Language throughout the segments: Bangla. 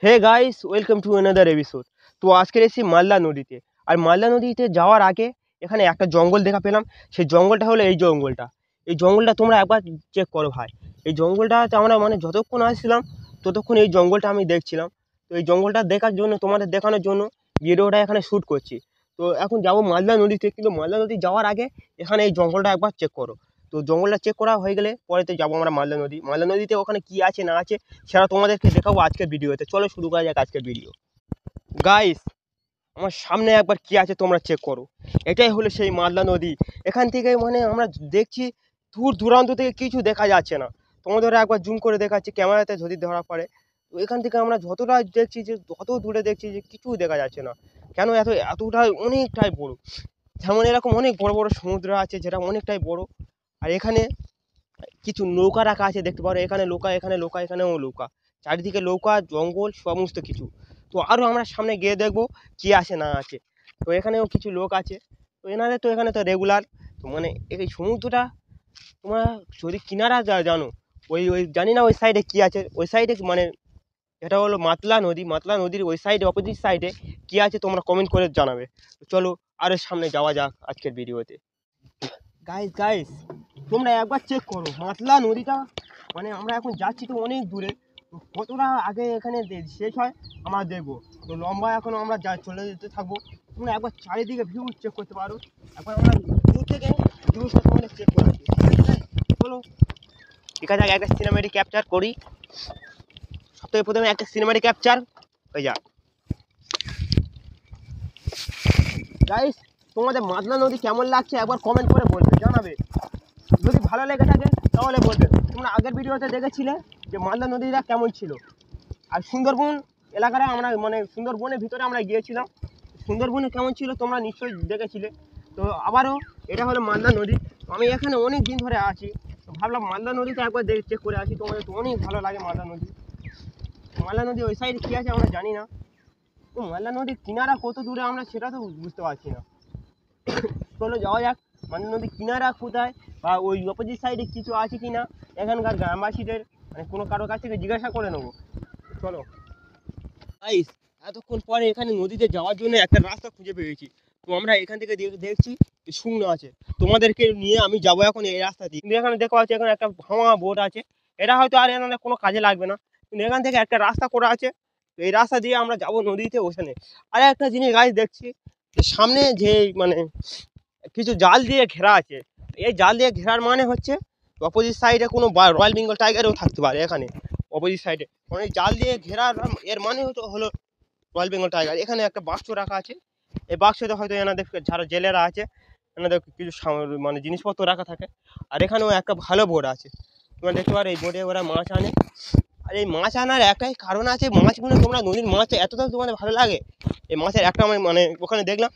Hey guys, welcome to another episode. তো আজকে এসেছি মালদা নদীতে। আর মালদা নদীতে যাওয়ার আগে এখানে একটা জঙ্গল দেখা পেলাম। সেই জঙ্গলটা হলো এই জঙ্গলটা। এই জঙ্গলটা তোমরা একবার চেক করো ভাই। এই জঙ্গলটাতে আমরা মানে যতক্ষণ আসছিলাম ততক্ষণ এই জঙ্গলটা আমি দেখছিলাম। তো এই জঙ্গলটা দেখার জন্য, তোমাদের দেখানোর জন্য ভিডিওটা এখানে শ্যুট করছি। তো এখন যাবো মালদা নদীতে, কিন্তু মালদা নদী যাওয়ার আগে এখানে এই জঙ্গলটা একবার চেক করো। তো জঙ্গলটা চেক করা হয়ে গেলে পরেতে যাবো আমরা মালদা নদী। মালদা নদীতে ওখানে কি আছে না আছে সেটা তোমাদেরকে দেখাবো আজকের ভিডিওতে। চলো শুরু করা যাক আজকের ভিডিও। গাইস, আমার সামনে একবার কি আছে তোমরা চেক করো। এটাই হলো সেই মালদা নদী। এখান থেকে মানে আমরা দেখছি দূর দূরান্ত থেকে কিছু দেখা যাচ্ছে না। তোমাদের একবার জুম করে দেখাচ্ছি ক্যামেরাতে যদি ধরা পড়ে। তো এখান থেকে আমরা যতটা দেখছি, যে যত দূরে দেখছি যে কিছু দেখা যাচ্ছে না। কেন এতটাই অনেকটাই বড়। যেমন এরকম অনেক বড় বড় সমুদ্র আছে যেটা অনেকটাই বড়। আর এখানে কিছু নৌকা রাখা আছে, দেখতে পারো। এখানে নৌকা, এখানে নৌকা, এখানেও নৌকা। চারিদিকে নৌকা, জঙ্গল, সমস্ত কিছু। তো আরও আমরা সামনে গিয়ে দেখবো কি আছে না আছে। তো এখানেও কিছু লোক আছে। তো এনাদের তো এখানে তো রেগুলার। তো মানে এই সমুদ্রটা তোমরা যদি কিনারা জানো, ওই ওই জানি না ওই সাইডে কি আছে। ওই সাইডে মানে এটা হলো মাতলা নদী। মাতলা নদীর ওই সাইডে, অপোজিট সাইডে কি আছে তোমরা কমেন্ট করে জানাবে। তো চলো আরও সামনে যাওয়া যাক আজকের ভিডিওতে। গাইস গাইস, তোমরা একবার চেক করো মাতলা নদীটা। মানে আমরা এখন যাচ্ছি তো অনেক দূরে। তো কতটা আগে এখানে শেষ হয় আমরা দেখবো। তো লম্বা এখন আমরা চলে যেতে থাকবো। তোমরা একবার চারিদিকে ভিউ চেক করতে পারো। একবার আমরা দূর থেকে ভিউটা তোমাদের চেক করাচ্ছি। চলো ঠিক আছে, একটা সিনেমেটিক ক্যাপচার করি। সবথেকে প্রথমে একটা সিনেমেটিক ক্যাপচার হয়ে যাক। গাইস, তোমাদের মাতলা নদী কেমন লাগছে একবার কমেন্ট করে বলবে, জানাবে। যদি ভালো লেগে থাকে তাহলে বলবে। তোমরা আগের ভিডিওতে দেখেছিলে যে মালদা নদীটা কেমন ছিল। আর সুন্দরবন এলাকাটা আমরা মানে সুন্দরবনের ভিতরে আমরা গিয়েছিলাম। সুন্দরবনে কেমন ছিল তোমরা নিশ্চয়ই দেখেছিলে। তো আবারও এটা হলো মালদা নদী। আমি এখানে অনেক দিন ধরে আছি, তো ভাবলাম মালদা নদীতে একবার চেক করে আসি। তোমাদের তো অনেক ভালো লাগে মালদা নদী। মালদা নদী ওই সাইডে কী আছে আমরা জানি না। তো মালদা নদীর কিনারা কত দূরে আমরা সেটা তো বুঝতে পারছি না। চলো যাওয়া যাক মালদা নদীর কিনারা কোথায়, বা ওই অপোজিট সাইডে কিছু আছে কি না এখানকার গ্রামবাসীদের মানে কোনো কারোর কাছ থেকে জিজ্ঞাসা করে নেবো। চলো গাইস, এতক্ষণ পরে এখানে নদীতে যাওয়ার জন্য একটা রাস্তা খুঁজে পেয়েছি। তো আমরা এখান থেকে দেখছি শুকনো আছে। তোমাদেরকে নিয়ে আমি যাবো এখন এই রাস্তা দিয়ে। কিন্তু এখানে দেখো আছে, এখানে একটা ভাঙা বোট আছে। এটা হয়তো আর এখানে কোনো কাজে লাগবে না, কিন্তু এখান থেকে একটা রাস্তা করা আছে। তো এই রাস্তা দিয়ে আমরা যাবো নদীতে ওখানে। আর একটা জিনিস গাইস দেখছি, যে সামনে যে মানে কিছু জাল দিয়ে ঘেরা আছে। এই জাল দিয়ে ঘেরার মানে হচ্ছে অপোজিট সাইডে কোনো রয়্যাল বেঙ্গল টাইগারও থাকতে পারে এখানে অপোজিট সাইডে। মানে জাল দিয়ে ঘেরার এর মানে হলো রয়্যাল বেঙ্গল টাইগার। এখানে একটা বাক্স রাখা আছে। এই বাক্সতে হয়তো এনাদের যারা জেলেরা আছে এনাদের কিছু মানে জিনিসপত্র রাখা থাকে। আর এখানেও একটা ভালো বোট আছে, তোমরা দেখতে পারো। এই বোটে ওরা মাছ আনে। আর এই মাছ আনার একটাই কারণ আছে, মাছগুলো তোমরা নদীর মাছ এতটা তোমাদের ভালো লাগে। এই মাছের একটা আমি মানে ওখানে দেখলাম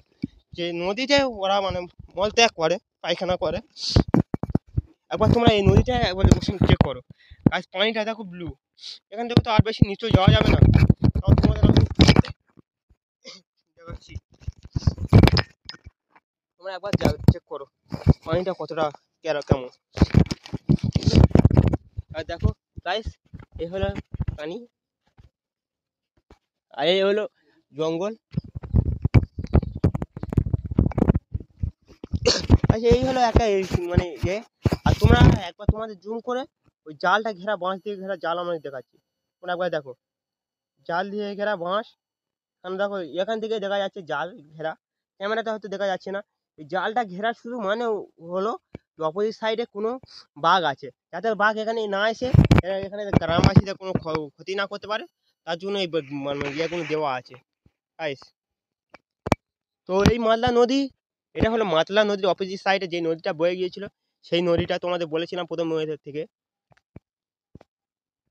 যে নদীতে ওরা মানে মলত্যাগ করে, পায়খানা করে। একবার তোমরা এই নদীটা একবার চেক করো। আজ পানিটা দেখো ব্লু। এখান থেকে তো আর বেশি নিচে যাওয়া যাবে না। তাও তোমাদের আমি দেখাচ্ছি, তোমরা একবার চেক করো পানিটা কতটা কেমন। আর দেখো গাইস, এই হলো পানি, আর এই হলো জঙ্গল। আচ্ছা, এই হলো একটা মানে ইয়ে। আর তোমরা একবার তোমাদের জুম করে ওই জালটা ঘেরা, বাঁশ দিয়ে ঘেরা জাল আমাদের দেখাচ্ছি। তোমরা একবার দেখো জাল দিয়ে ঘেরা বাঁশ। কারণ দেখো এখান থেকে দেখা যাচ্ছে জাল ঘেরা, ক্যামেরাটা হয়তো দেখা যাচ্ছে না। এই জালটা ঘেরা শুধু মানে হলো অপোজিট সাইডে কোনো বাঘ আছে, যাতে বাঘ এখানে না এসে এখানে গ্রামবাসীদের কোনো ক্ষতি না করতে পারে, তার জন্য এই মানে ইয়েগুলো দেওয়া আছে গাইস। তো এই মাতলা নদী, এটা হলো মাতলা নদীর অপোজিট সাইডে যে নদীটা বয়ে গিয়েছিল, সেই নদীটা তোমাদের বলেছিলাম প্রথম নদীর থেকে।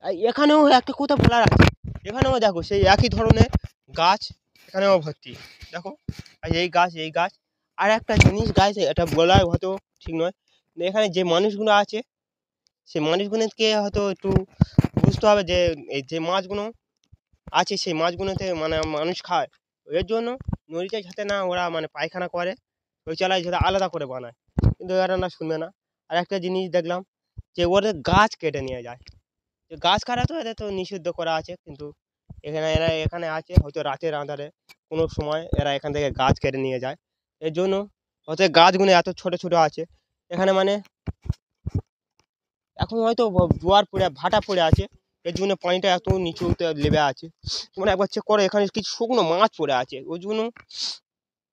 আর এখানেও একটা কথা বলার আছে, এখানেও দেখো সেই একই ধরনের গাছ এখানেও ভর্তি। দেখো আর এই গাছ, এই গাছ। আর একটা জিনিস গাছ, এটা বলা হয়তো ঠিক নয়, এখানে যে মানুষগুলো আছে সেই মানুষগুলোকে হয়তো একটু বুঝতে হবে যে এই যে মাছগুলো আছে সেই মাছগুলোতে মানে মানুষ খায়। এর জন্য নদীতে যাতে না ওরা মানে পায়খানা করে, ওই চালায় যাতে আলাদা করে বানায়, কিন্তু এরা না শুনবে না। আর একটা জিনিস দেখলাম যে ওদের গাছ কেটে নিয়ে যায়। গাছ কাটা তো এদের তো নিষিদ্ধ করা আছে, কিন্তু এরা এখানে আছে হয়তো রাতের আঁধারে কোনো সময় এরা এখান থেকে গাছ কেটে নিয়ে যায়। এর জন্য হয়তো গাছগুলো এত ছোট ছোট আছে এখানে, মানে এখন হয়তো জোয়ার পড়ে ভাটা পড়ে আছে, এর জন্য পানিটা এত নিচুতে লেবে আছে। তোমরা একবার চেক করো, এখানে কিছু শুকনো মাছ পড়ে আছে, ওই জন্য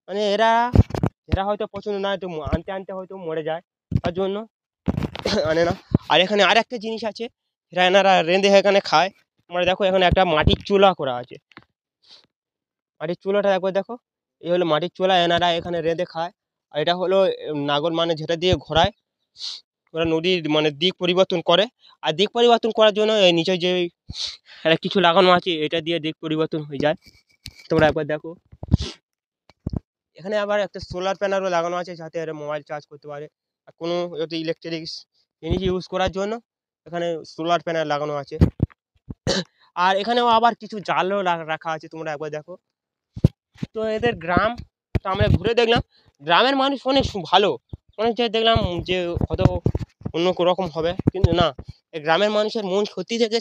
মানে এরা এরা হয়তো পছন্দ না, একটু আনতে আনতে হয়তো মরে যায়, তার জন্য আনে না। আর এখানে আর একটা জিনিস আছে, সেটা এনারা রেঁধে এখানে খায়। তোমরা দেখো এখানে একটা মাটির চুলা করা আছে, মাটির চুলাটা একবার দেখো, এই হলো মাটির চুলা, এনারা এখানে রেঁধে খায়। আর এটা হলো নাগর, মানে যেটা দিয়ে ঘোরায়, ওরা নদীর মানে দিক পরিবর্তন করে। আর দিক পরিবর্তন করার জন্য এই নিচে যে একটা কিছু লাগানো আছে, এটা দিয়ে দিক পরিবর্তন হয়ে যায়। তোমরা একবার দেখো, এখানে আবার একটা সোলার প্যানেলও লাগানো আছে, যাতে এরা মোবাইল চার্জ করতে পারে। আর কোনো যদি ইলেকট্রিক জিনিস ইউজ করার জন্য এখানে সোলার প্যানেল লাগানো আছে। আর এখানেও আবার কিছু জালও রাখা আছে, তোমরা একবার দেখো। তো এদের গ্রাম, তো আমরা ঘুরে দেখলাম গ্রামের মানুষ অনেক ভালো, অনেক জায়গায় দেখলাম যে হয়তো অন্য রকম হবে, কিন্তু না, এই গ্রামের মানুষের মন সত্যি থেকে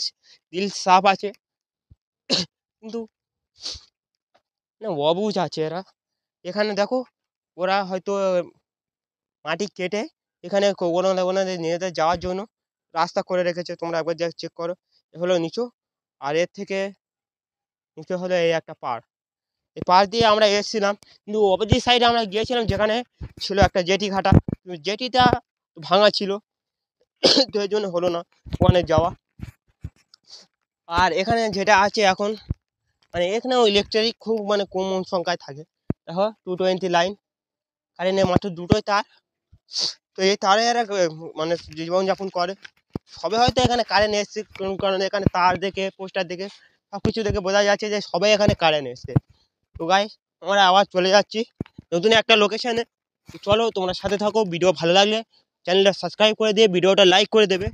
দিল সাফ আছে। কিন্তু না, অবুঝ আছে এরা। এখানে দেখো, ওরা হয়তো মাটি কেটে এখানে ওনাদের নিজেদের যাওয়ার জন্য রাস্তা করে রেখেছে। তোমরা একবার চেক করো, এ হলো নিচু, আর এর থেকে নিচে হলো এই একটা পাড়। এই পাড় দিয়ে আমরা এসেছিলাম, কিন্তু অপোজিট সাইডে আমরা গিয়েছিলাম, যেখানে ছিল একটা জেটি ঘাটা, কিন্তু জেটিটা ভাঙা ছিল, তো এই জন্য হলো না ওখানে যাওয়া। আর এখানে যেটা আছে এখন, মানে এখানেও ইলেকট্রিক খুব মানে কম সংখ্যায় থাকে। দেখো 220 লাইন, কারেন্টের মাত্র দুটোই তার। তো এই তারে এরা মানে জীবনযাপন করে। সবে হয়তো এখানে কারেন্ট এসছে, কারণ এখানে তার দেখে, পোস্টার দেখে, সব কিছু দেখে বোঝা যাচ্ছে যে সবাই এখানে কারেন্ট এসছে। তো গাইস, আমরা আবার চলে যাচ্ছি নতুন একটা লোকেশনে। চলো তোমরা সাথে থাকো, ভিডিও ভালো লাগলে চ্যানেলটা সাবস্ক্রাইব করে দিয়ে ভিডিওটা লাইক করে দেবে।